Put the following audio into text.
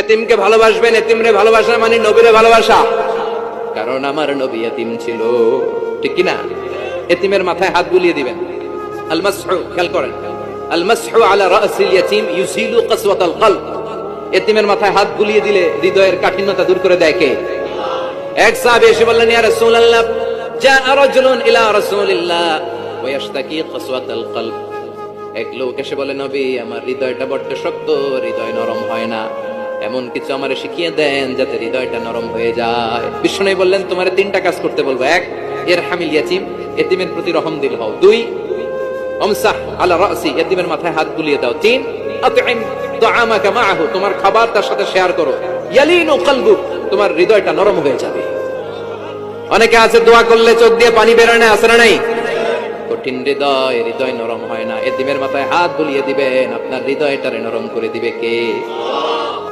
এতিমকে ভালোবাসবেন, এতিমরে ভালোবাসা মানে নবীরে ভালোবাসা। কারণ আমার নবী এতিম ছিল, ঠিক কিনা? এতিমের মাথায় হাত বুলিয়ে দিবেন। আল মাসহু, খেয়াল করেন, আল মাসহু আলা রাসিল ইয়াতীম ইউসিলু কাসওয়াতাল কলব। এতিমের মাথায় হাত বুলিয়ে দিলে হৃদয়ের কাঠিন্যতা দূর করে দেয় কে? এক সাহাবী এসে বললেন, ইয়া রাসূলুল্লাহ, জাআ রাজুলুন ইলা রাসূলিল্লাহ ওয়া ইয়াশতাকি কাসওয়াতাল কলব। এক লোক এসে বলে, নবী, আমার হৃদয়টা বড্ড শক্ত, হৃদয় নরম হয় না, এমন কিছু আমারে শিখিয়ে দেন যাতে হৃদয়টা নরম হয়ে যায়। বিষ্ণু বললেন, তোমারে তিনটা কাজ করতে বলবো। এক, ইরহামিল ইয়াতীম, এতিমের প্রতি রহম দিল হও। দুই, আমসাহ আলা রাসি, এতিমের মাথায় হাত বুলিয়ে দাও। তিন, আতইম তুআমাকা মাআহু, তোমার খাবার তার সাথে শেয়ার করো। ইয়ালিনু কলবুক, তোমার হৃদয়টা নরম হয়ে যাবে। অনেকে আছে দোয়া করলে চোখ দিয়ে পানি বের হয় না, আছে না নাই? কঠিন হৃদয়, হৃদয় নরম হয় না। এতিমের মাথায় হাত বুলিয়ে দিবেন, আপনার হৃদয়টারে নরম করে দিবে কে?